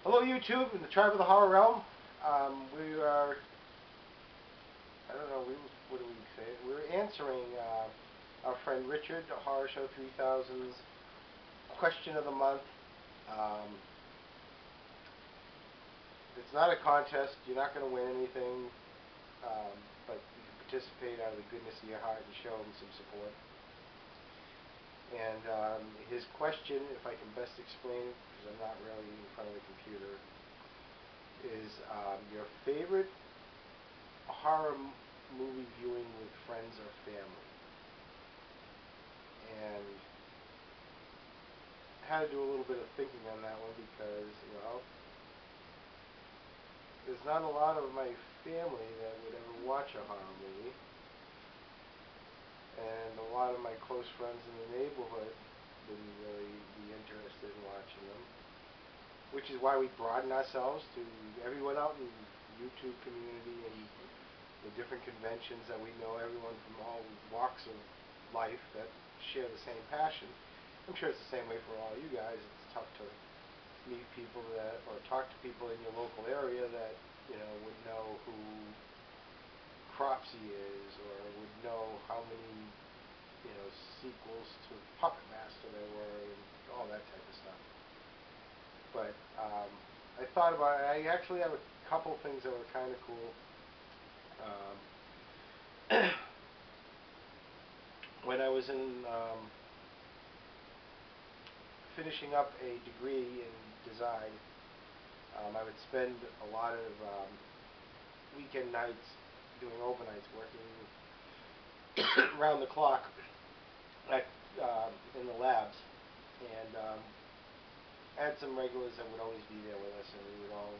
Hello YouTube and the Tribe of the Horror Realm. We are, I don't know, what do we say? We're answering our friend Richard, Horror Show 3000's question of the month. It's not a contest. You're not going to win anything, but you can participate out of the goodness of your heart and show him some support. And his question, if I can best explain it, because I'm not really in front of the computer, is your favorite horror movie viewing with friends or family. And I had to do a little bit of thinking on that one because, well, there's not a lot of my family that would ever watch a horror movie. And a lot of my close friends in the neighborhood wouldn't really be interested in watching them. Which is why we broaden ourselves to everyone out in the YouTube community and the different conventions that we know everyone from all walks of life that share the same passion. I'm sure it's the same way for all you guys. It's tough to meet people that, or talk to people in your local area that, would know who Cropsy is, or would know how many, sequels to Puppet Master there were, and all that type of stuff. But I thought about it. I actually have a couple things that were kind of cool. When I was in finishing up a degree in design, I would spend a lot of weekend nights doing overnights, working around the clock in the labs, and had some regulars that would always be there with us, and we would all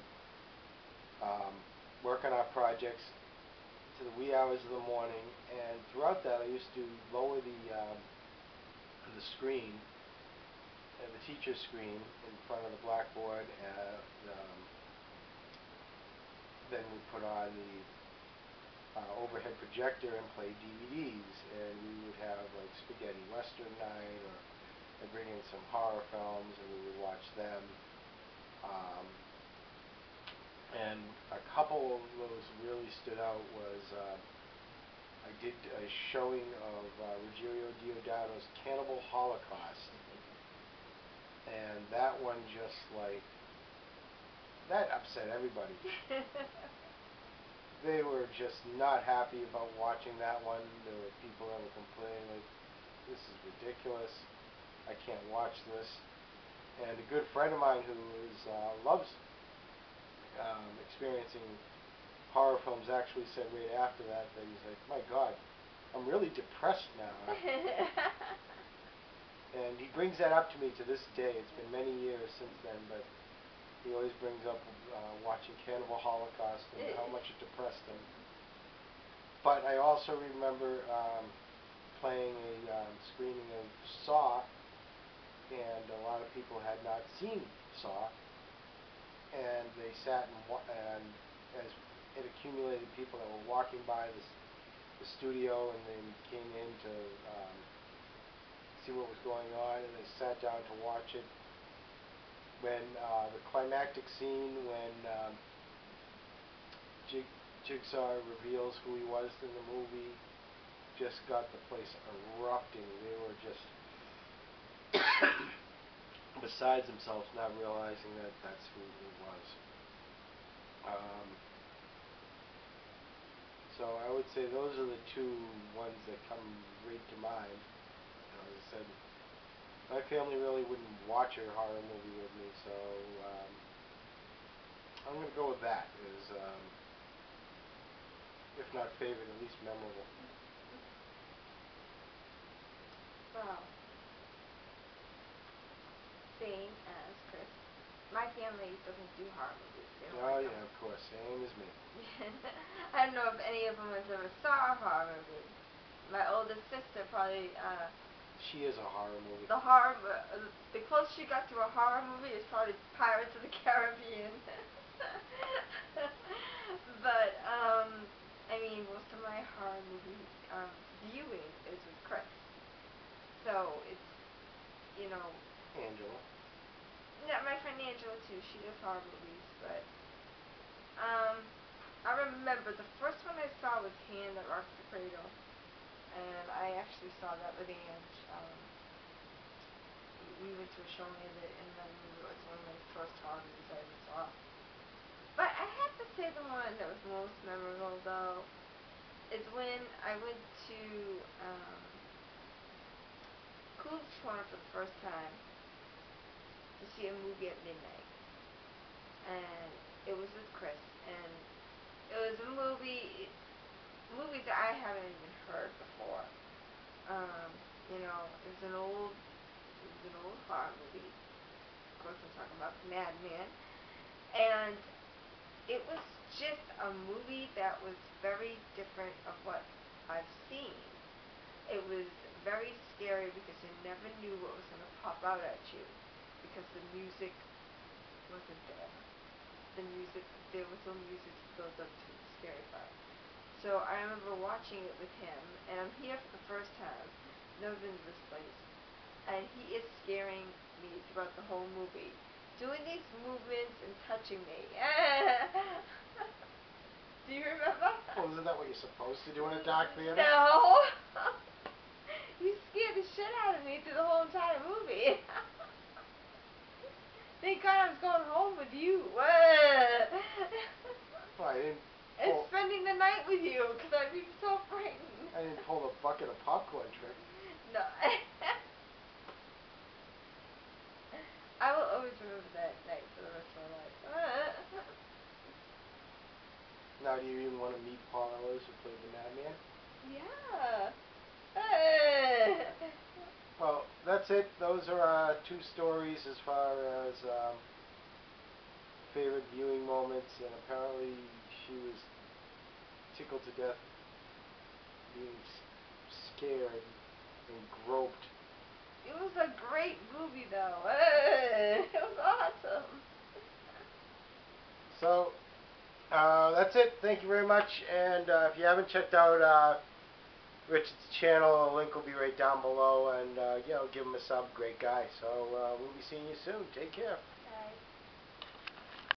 work on our projects to the wee hours of the morning. And throughout that, I used to lower the screen, the teacher's screen in front of the blackboard, and then we put on the overhead projector and play DVDs, and we would have like spaghetti western night, or I'd bring in some horror films and we would watch them. And a couple of those really stood out was I did a showing of Ruggiero Diodato's Cannibal Holocaust, and that one just that upset everybody. They were just not happy about watching that one. There were people that were complaining, like, this is ridiculous, I can't watch this. And a good friend of mine who loves experiencing horror films actually said right after that he's like, my God, I'm really depressed now. And he brings that up to me to this day. It's been many years since then, but he always brings up watching Cannibal Holocaust and how much it depressed him. But I also remember playing a screening of Saw, and a lot of people had not seen Saw, and they sat and as it accumulated people that were walking by the studio, and they came in to see what was going on, and they sat down to watch it. When the climactic scene, when Jigsaw reveals who he was in the movie, just got the place erupting. They were just besides themselves, not realizing that that's who he was. So I would say those are the two ones that come right to mind. As I said, my family really wouldn't watch a horror movie with me, so I'm going to go with that as, if not favorite, at least memorable. Wow. Same as Chris. My family doesn't do horror movies. They don't like them. Yeah, of course. Same as me. I don't know if any of them has ever saw a horror movie. My oldest sister probably... she is a horror movie. The closest she got to a horror movie is probably Pirates of the Caribbean. But, I mean, most of my horror movie viewing is with Chris. So, it's, Angela. Yeah, my friend Angela too. She does horror movies, but I remember the first one I saw was Hand That Rocks the Cradle, and I actually saw that with Ange. We went to a showing of it, and then it was one of my first horror movies I ever saw. But I have to say the one that was most memorable, though, is when I went to Q.O.T.M for the first time to see a movie at midnight. And it was with Chris, and it was a movies that I haven't even heard before. It was an old horror movie. Of course, I'm talking about Madman, and it was just a movie that was very different of what I've seen. It was very scary because you never knew what was going to pop out at you because the music wasn't there. There was no music to build up to the scary part. So I remember watching it with him, and I'm here for the first time. Never been to this place. And he is scaring me throughout the whole movie. Doing these movements and touching me. Do you remember? Well, isn't that what you're supposed to do in a dark theater? No. You scared the shit out of me through the whole entire movie. Thank God I was going home with you. Well, I didn't. And spending the night with you, because I'd be so frightened. I didn't pull the bucket of popcorn trick. No. I will always remember that night for the rest of my life. Now, do you even want to meet Paul Ellis, who played the Madman? Yeah. Well, that's it. Those are our two stories as far as favorite viewing moments, and apparently she was tickled to death being scared and groped. It was a great movie, though. It was awesome. So, that's it. Thank you very much. And if you haven't checked out Richard's channel, a link will be right down below. And, give him a sub. Great guy. So, we'll be seeing you soon. Take care.